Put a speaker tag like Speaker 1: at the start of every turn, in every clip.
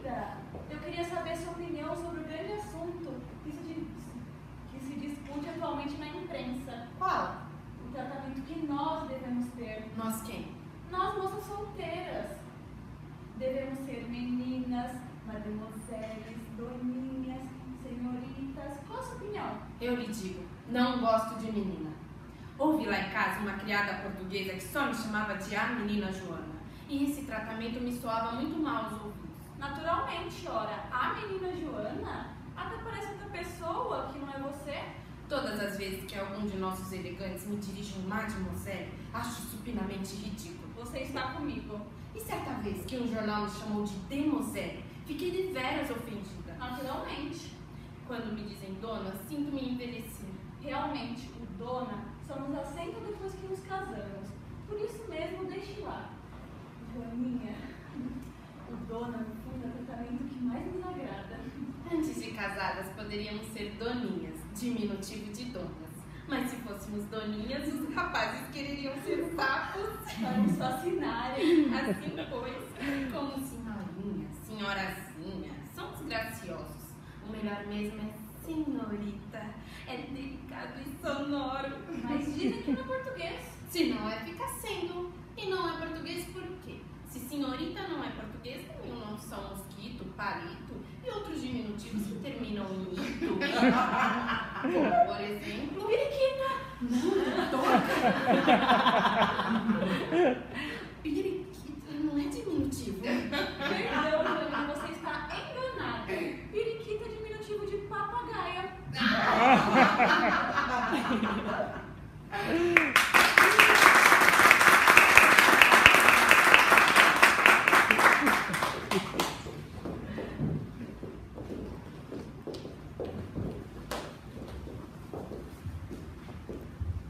Speaker 1: Senhorita, eu queria saber sua opinião sobre o grande assunto que se discute atualmente na imprensa.
Speaker 2: Qual?
Speaker 1: O tratamento que nós devemos ter.
Speaker 2: Nós quem?
Speaker 1: Nós, moças solteiras. Devemos ser meninas, mademoiselles, doninhas, senhoritas. Qual a sua opinião?
Speaker 2: Eu lhe digo, não gosto de menina. Ouvi lá em casa uma criada portuguesa que só me chamava de a menina Joana. E esse tratamento me soava muito mal aos ouvidos.
Speaker 1: Naturalmente, ora, a menina Joana até parece outra pessoa que não é você.
Speaker 2: Todas as vezes que algum de nossos elegantes me dirige um mademoiselle, acho supinamente ridículo.
Speaker 1: Você está comigo.
Speaker 2: E certa vez que um jornal me chamou de demoiselle, fiquei deveras ofendida.
Speaker 1: Naturalmente.
Speaker 2: Quando me dizem dona, sinto-me envelhecer.
Speaker 1: Realmente, o dona só nos aceita depois que nos casamos. Por isso mesmo, deixe lá. Joaninha, o dona, no fundo, é o tratamento que mais nos agrada.
Speaker 2: Antes de casadas, poderíamos ser doninhas, diminutivo de donas. Mas se fôssemos doninhas, os rapazes quereriam ser sapos
Speaker 1: Para nos fascinarem.
Speaker 2: Assim, pois, como senhorinha, senhorazinha, são desgraciosos. O melhor mesmo é senhorita. É delicado e sonoro.
Speaker 1: Mas dizem que não é português.
Speaker 2: Se não é, fica sendo. E não é português por quê? Se senhorita não é português, também não são mosquito, palito e outros diminutivos que terminam em ito. Como, por exemplo, periquita. Não, toca. Periquita não é diminutivo.
Speaker 1: Perdão, Joaninha, você está enganada. Periquita é diminutivo de papagaia.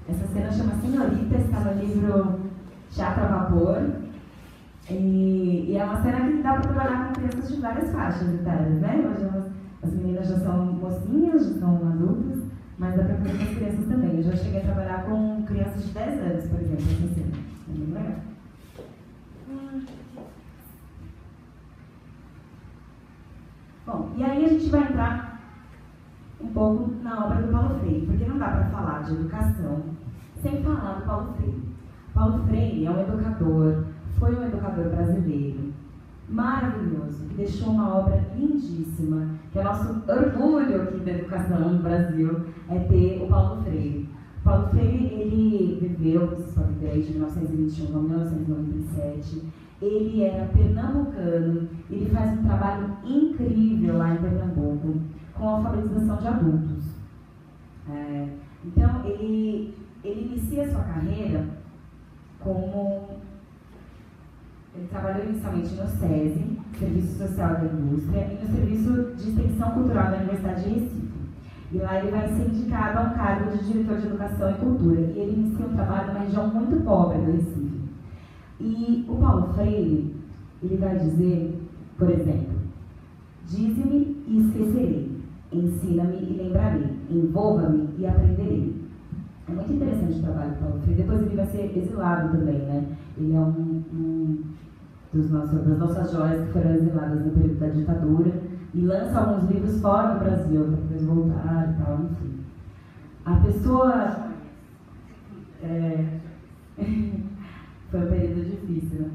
Speaker 3: Essa cena chama Senhorita, está no livro Teatro a Vapor. E é uma cena que dá para trabalhar com crianças de várias faixas etárias, né? Hoje as meninas já são mocinhas, já são adultas, mas dá para fazer com as crianças também. Eu já cheguei a trabalhar com crianças de 10 anos, por exemplo, essa cena. É bem legal. Bom, e aí a gente vai entrar um pouco na obra do Paulo Freire, porque não dá para falar de educação sem falar do Paulo Freire. Paulo Freire é um educador, foi um educador brasileiro, maravilhoso, que deixou uma obra lindíssima, que é nosso orgulho aqui da educação no Brasil, é ter o Paulo Freire. O Paulo Freire, ele viveu, vocês podem ver aí, de 1921 a 1997, ele era pernambucano, ele faz um trabalho incrível lá em Pernambuco, com a alfabetização de adultos. Então, ele inicia sua carreira como... Ele trabalhou inicialmente no SESI, Serviço Social da Indústria, e no Serviço de Extensão Cultural da Universidade de Recife. E lá ele vai ser indicado a um cargo de diretor de Educação e Cultura. E ele inicia um trabalho numa região muito pobre do Recife. E o Paulo Freire, ele vai dizer, por exemplo, dize-me e esquecerei, ensina-me e lembrarei, envolva-me e aprenderei. É muito interessante o trabalho do Paulo Freire. Depois ele vai ser exilado também, né? Ele é das nossas joias que foram exiladas no período da ditadura e lança alguns livros fora do Brasil para depois voltar e tal, enfim. A pessoa... Foi um período difícil, né?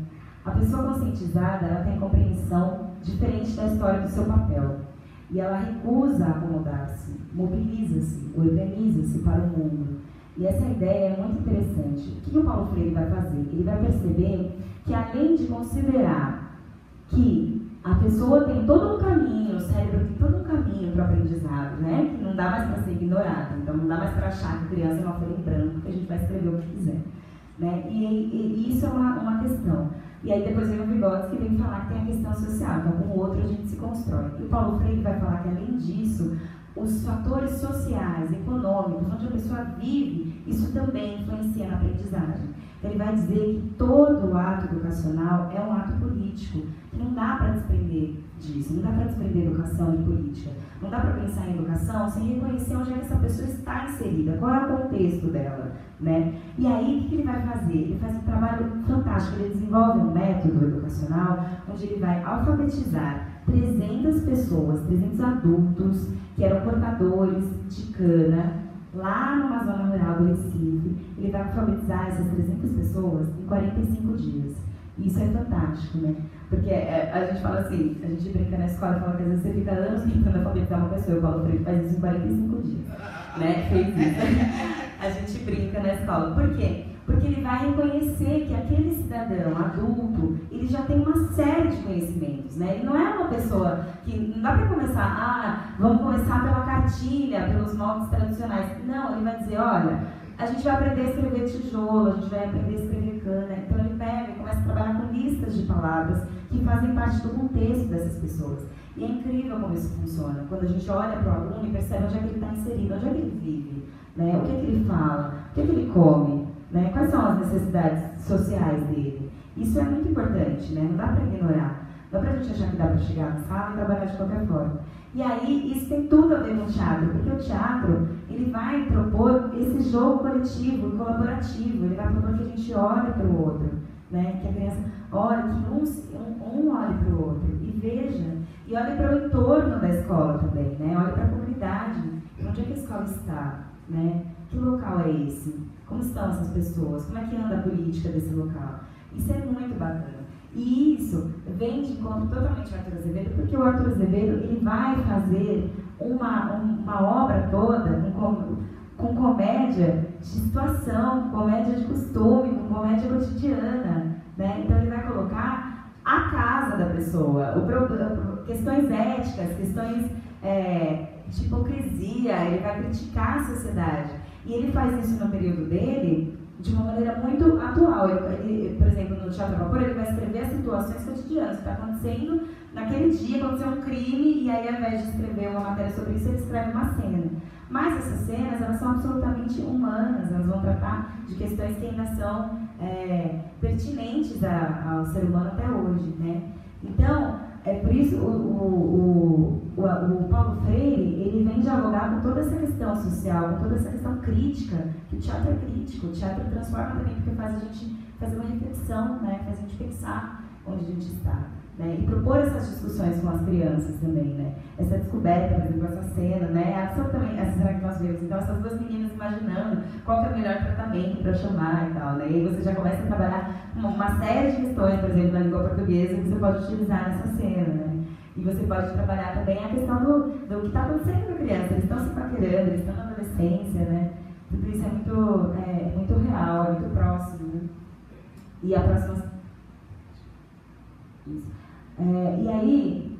Speaker 3: A pessoa conscientizada, ela tem compreensão diferente da história do seu papel. E ela recusa acomodar-se, mobiliza-se, organiza-se para o mundo. E essa ideia é muito interessante. O que o Paulo Freire vai fazer? Ele vai perceber que, além de considerar que a pessoa tem todo um caminho, o cérebro tem todo um caminho para o aprendizado, né? Que não dá mais para ser ignorado. Então, não dá mais para achar que criança é uma folha em branco, que a gente vai escrever o que quiser. Né? E isso é uma questão. E aí depois vem o Vygotsky que vem falar que tem a questão social, então com o outro a gente se constrói. E o Paulo Freire vai falar que, além disso, os fatores sociais, econômicos, onde a pessoa vive, isso também influencia na aprendizagem. Então, ele vai dizer que todo o ato educacional é um ato político, que não dá para desprender disso, não dá para desprender educação de política. Não dá para pensar em educação sem reconhecer onde é que essa pessoa está inserida, qual é o contexto dela, né? E aí, o que ele vai fazer? Ele faz um trabalho fantástico, ele desenvolve um método educacional onde ele vai alfabetizar 300 pessoas, 300 adultos que eram portadores de cana, lá numa zona rural do Recife. Ele vai alfabetizar essas 300 pessoas em 45 dias. E isso é fantástico, né? Porque a gente fala assim, a gente brinca na escola e fala que às vezes você fica anos tentando alfabetizar uma pessoa. Eu falo para ele, faz isso em 45 dias, né? Fez isso. A gente brinca na escola. Por quê? Porque ele vai reconhecer que aquele cidadão adulto, ele já tem uma série de conhecimentos, né? Ele não é uma pessoa que, não dá para começar, vamos começar pela cartilha, pelos moldes tradicionais. Não, ele vai dizer, olha, a gente vai aprender a escrever tijolo, a gente vai aprender a escrever cana. Então ele pega e começa a trabalhar com listas de palavras que fazem parte do contexto dessas pessoas. E é incrível como isso funciona. Quando a gente olha para o aluno e percebe onde é que ele está inserido, onde é que ele vive, né? O que é que ele fala, o que é que ele come, né? Quais são as necessidades sociais dele. Isso é muito importante, né? Não dá para ignorar. Não dá para a gente achar que dá para chegar na sala e trabalhar de qualquer forma. E aí, isso tem tudo a ver com o teatro, porque o teatro, ele vai propor esse jogo coletivo e colaborativo, ele vai propor que a gente olhe para o outro, né? Que a criança olhe, que um olhe para o outro e veja, e olhe para o entorno da escola também, né? Olhe para a comunidade, onde é que a escola está, né? Que local é esse? Como estão essas pessoas? Como é que anda a política desse local? Isso é muito bacana. E isso vem de encontro totalmente ao Arthur Azevedo, porque o Arthur Azevedo ele vai fazer uma obra toda com comédia de situação, comédia de costume, com comédia cotidiana, né? Então ele vai colocar a casa da pessoa, questões éticas, questões de hipocrisia, ele vai criticar a sociedade. E ele faz isso no período dele de uma maneira muito atual. Ele, por exemplo, no Teatro a Vapor, ele vai escrever as situações cotidianas. Está acontecendo, naquele dia aconteceu um crime, e aí ao invés de escrever uma matéria sobre isso, ele escreve uma cena. Mas essas cenas, elas são absolutamente humanas, elas vão tratar de questões que ainda são pertinentes ao ser humano até hoje, né? Então, por isso o Paulo Freire, ele vem dialogar com toda essa questão social, com toda essa questão crítica, que o teatro é crítico, o teatro transforma também, porque faz a gente fazer uma reflexão, né? Faz a gente pensar onde a gente está, né? E propor essas discussões com as crianças também, né? Essa descoberta, por exemplo, essa cena, né? Absolutamente, essa cena que nós vemos, então essas duas meninas imaginando qual que é o melhor tratamento para chamar e tal, né? E aí você já começa a trabalhar uma série de questões, por exemplo, na língua portuguesa, que você pode utilizar nessa cena, né? E você pode trabalhar também a questão do que está acontecendo com a criança. Eles estão se paquerando, eles estão na adolescência, né? Tudo isso é muito real, é muito próximo, né? E a próxima... Isso. E aí...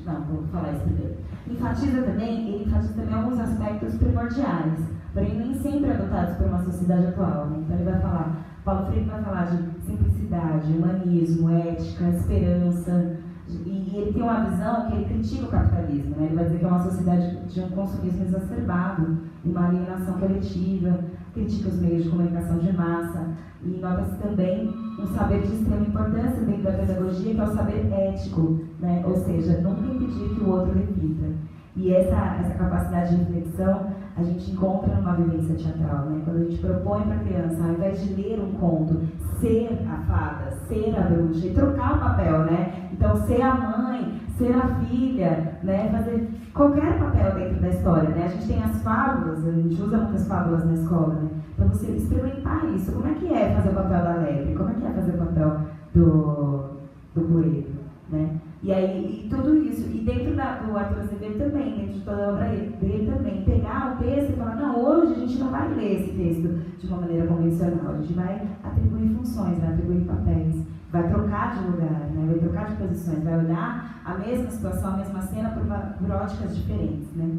Speaker 3: Não, vou falar isso primeiro. Ele enfatiza também alguns aspectos primordiais, porém nem sempre adotados por uma sociedade atual, né? Então ele vai falar... Paulo Freire vai falar de simplicidade, humanismo, ética, esperança, e ele tem uma visão que ele critica o capitalismo, né? Ele vai dizer que é uma sociedade de um consumismo exacerbado, uma alienação coletiva, critica os meios de comunicação de massa, e nota-se também um saber de extrema importância dentro da pedagogia, que é o saber ético, né? Ou seja, nunca impedir que o outro repita. E essa capacidade de reflexão a gente encontra numa vivência teatral, né? Quando a gente propõe para a criança, ao invés de ler um conto, ser a fada, ser a bruxa, e trocar o papel, né? Então, ser a mãe, ser a filha, né? Fazer qualquer papel dentro da história, né? A gente tem as fábulas, a gente usa muitas fábulas na escola, né? Para você experimentar isso. Como é que é fazer o papel da lebre? Como é que é fazer o papel do coelho, né? E aí, tudo isso, e dentro do Arthur Azevedo também, dentro de toda a obra dele também, pegar o texto e falar, não, hoje a gente não vai ler esse texto de uma maneira convencional, a gente vai atribuir funções, vai atribuir papéis, vai trocar de lugar, né? Vai trocar de posições, vai olhar a mesma situação, a mesma cena por óticas diferentes, né?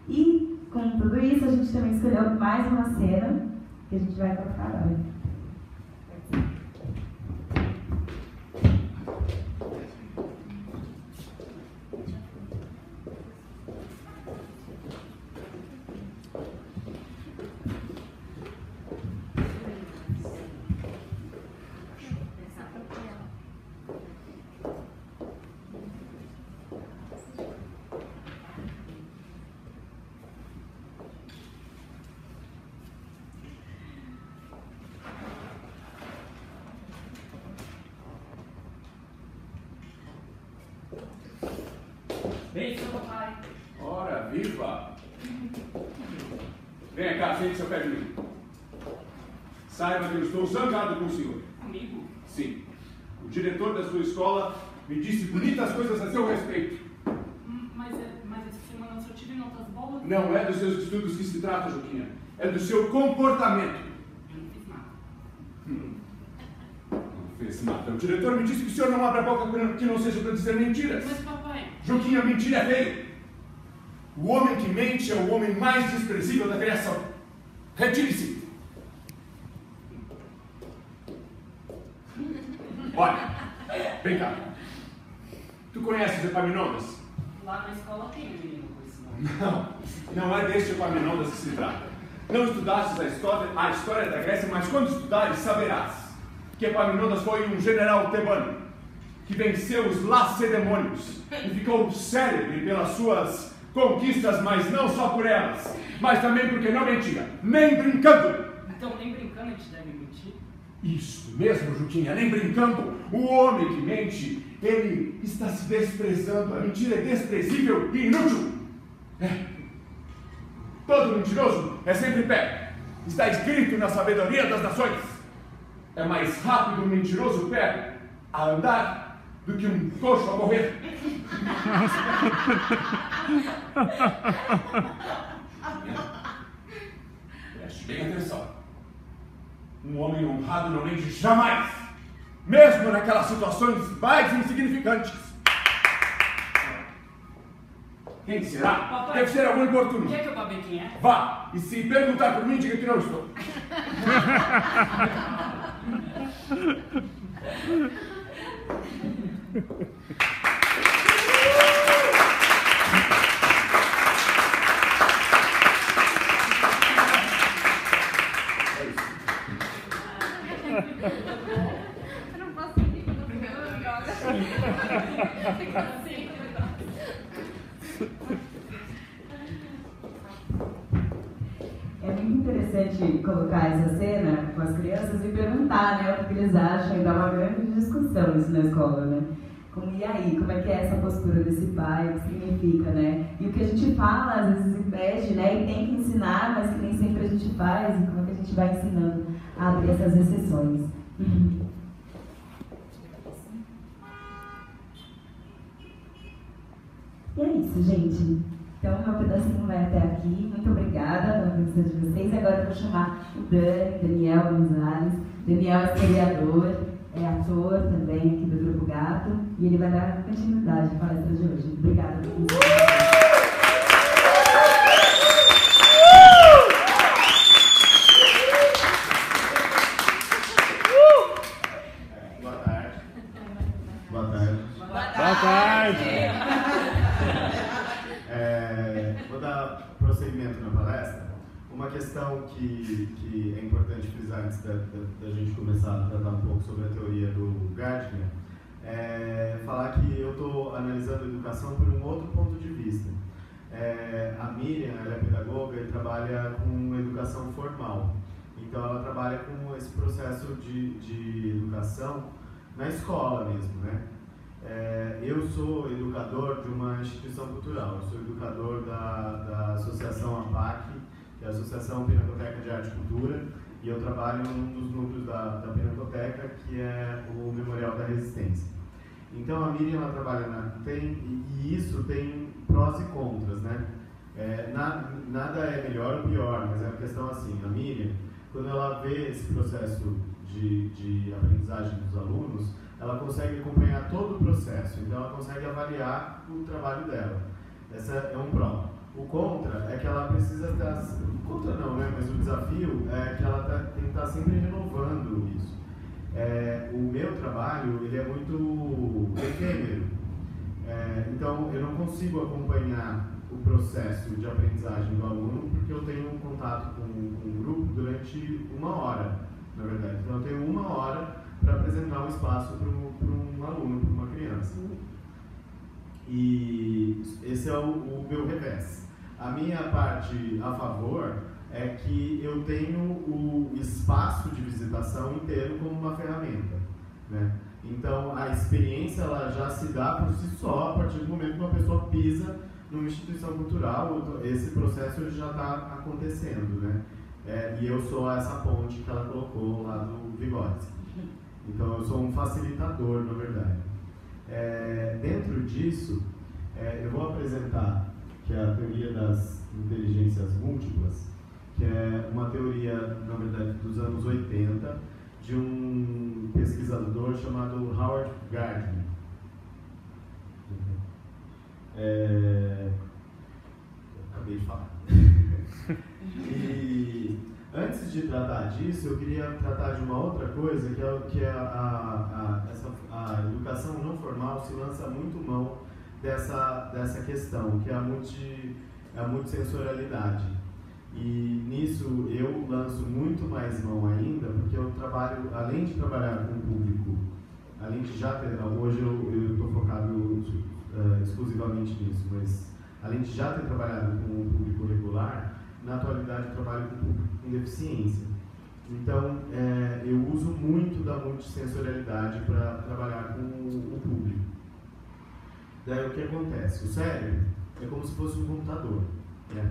Speaker 3: E com tudo isso, a gente também escolheu mais uma cena que a gente vai colocar agora.
Speaker 4: Bem, seu papai.
Speaker 5: Ora, viva! Venha cá, sente seu pé de mim. Saiba que eu estou zangado com o senhor.
Speaker 4: Comigo?
Speaker 5: Sim. O diretor da sua escola me disse bonitas coisas a seu respeito.
Speaker 4: Mas essa semana o senhor tive notas boas?
Speaker 5: Não é dos seus estudos que se trata, Juquinha. É do seu comportamento.
Speaker 4: Eu não fiz nada.
Speaker 5: Não fez nada. O diretor me disse que o senhor não abre a boca que não seja para dizer mentiras.
Speaker 4: Mas, papai...
Speaker 5: Juquinha, mentira é feio. O homem que mente é o homem mais desprezível da criação. Retire-se. Olha, vem cá. Tu conheces Epaminondas?
Speaker 4: Lá na escola tem um menino com esse nome.
Speaker 5: Não é deste Epaminondas que se trata. Não estudastes a história da Grécia, mas quando estudares, saberás que Epaminondas foi um general tebano que venceu os lacedemônios e ficou célebre pelas suas conquistas, mas não só por elas, mas também porque não mentia, nem brincando.
Speaker 4: Então, nem brincando a gente deve mentir?
Speaker 5: Isso mesmo, Juquinha, nem brincando. O homem que mente, ele está se desprezando. A mentira é desprezível e inútil. Todo mentiroso é sempre pé. Está escrito na sabedoria das nações. É mais rápido um mentiroso pé a andar do que um coxo a correr. Preste bem atenção. Um homem honrado não mente jamais, mesmo naquelas situações mais insignificantes. Quem será?
Speaker 4: Papai,
Speaker 5: deve ser algum importuno.
Speaker 4: Quer que eu babei quem é?
Speaker 5: Vá, e se perguntar por mim, diga que não estou.
Speaker 1: Eu não posso ir no primeiro joga. Fica assim.
Speaker 3: É muito interessante colocar essa cena com as crianças e perguntar, né, o que eles acham e dar uma grande discussão isso na escola, né? E aí, como é que é essa postura desse pai, o que significa, né? E o que a gente fala, às vezes impede, né, e tem que ensinar, mas que nem sempre a gente faz, e como é que a gente vai ensinando a abrir essas exceções. E é isso, gente. Então, meu pedacinho vai até aqui. Muito obrigada pela presença de vocês. Agora eu vou chamar o Daniel Gonzalez. Daniel é historiador, é ator também aqui do Grupo Gato. E ele vai dar continuidade à palestra de hoje. Obrigada por isso.
Speaker 6: Boa tarde. Vou dar prosseguimento na palestra. Uma questão que é importante frisar antes da gente começar a tratar um pouco sobre a teoria do Gardner é falar que eu estou analisando a educação por um outro ponto de vista. A Miriam, ela é pedagoga e trabalha com educação formal. Então ela trabalha com esse processo de educação na escola mesmo, né? Eu sou educador de uma instituição cultural, eu sou educador da Associação APAC, que é a Associação Pinacoteca de Arte e Cultura, e eu trabalho num dos núcleos da Pinacoteca, que é o Memorial da Resistência. Então a Miriam, ela trabalha e isso tem prós e contras, né? Nada é melhor ou pior, mas é uma questão assim, a Miriam, quando ela vê esse processo de aprendizagem dos alunos, ela consegue acompanhar todo o processo, então ela consegue avaliar o trabalho dela. Essa é um pró. O contra é que ela precisa estar... Contra não, né? Mas o desafio é que ela tem que estar sempre renovando isso. O meu trabalho, ele é muito efêmero. Então, eu não consigo acompanhar o processo de aprendizagem do aluno porque eu tenho um contato com um grupo durante 1 hora, na verdade. Então, eu tenho 1 hora para apresentar um espaço para um aluno, para uma criança. E esse é o meu revés. A minha parte a favor é que eu tenho o espaço de visitação inteiro como uma ferramenta, né? Então, a experiência ela já se dá por si só a partir do momento que uma pessoa pisa numa instituição cultural. Esse processo já está acontecendo, né? E eu sou essa ponte que ela colocou lá do Vygotsky. Então, eu sou um facilitador, na verdade. Dentro disso, eu vou apresentar que é a teoria das inteligências múltiplas, que é uma teoria, na verdade, dos anos 80, de um pesquisador chamado Howard Gardner. Acabei de falar. E antes de tratar disso, eu queria tratar de uma outra coisa, que é a educação não formal se lança muito mão dessa questão, que é a multissensorialidade. E nisso eu lanço muito mais mão ainda, porque eu trabalho, além de trabalhar com o público, além de já ter, hoje eu estou focado exclusivamente nisso, mas além de já ter trabalhado com o público regular, na atualidade eu trabalho com o público com deficiência. Então, eu uso muito da multissensorialidade para trabalhar com o público. Daí o que acontece? O cérebro é como se fosse um computador, né?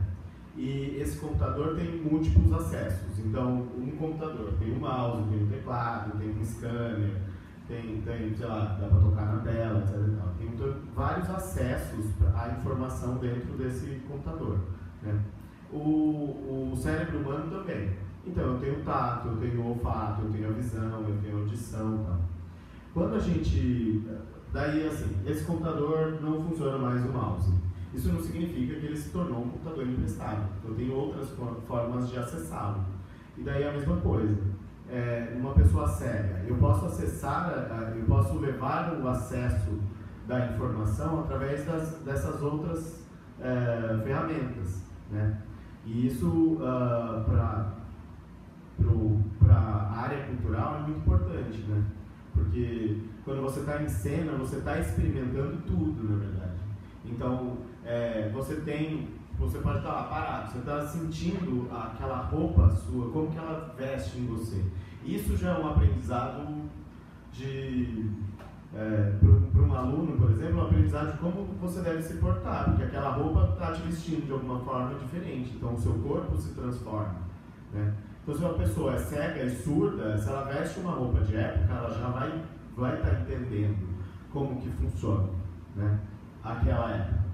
Speaker 6: E esse computador tem múltiplos acessos. Então, um computador tem um mouse, tem um teclado, tem um scanner, tem sei lá, dá para tocar na tela, etc. Tem vários acessos à informação dentro desse computador, né? O cérebro humano também. Então, eu tenho tato, eu tenho olfato, eu tenho a visão, eu tenho audição, tal. Quando a gente... Daí, assim, esse computador não funciona mais o mouse. Isso não significa que ele se tornou um computador emprestável. Eu tenho outras formas de acessá-lo. E daí a mesma coisa. Uma pessoa cega, eu posso eu posso levar o acesso da informação através dessas outras ferramentas, né? E isso para a área cultural é muito importante, né? Porque quando você está em cena, você está experimentando tudo, na verdade. Então, você pode estar lá parado, você está sentindo aquela roupa sua, como que ela veste em você. Isso já é um aprendizado para um aluno, por exemplo, um aprendizado de como você deve se portar, porque aquela roupa está te vestindo de alguma forma diferente, então o seu corpo se transforma, né? Então, se uma pessoa é cega e surda, se ela veste uma roupa de época, ela já vai estar entendendo como que funciona, né, aquela época.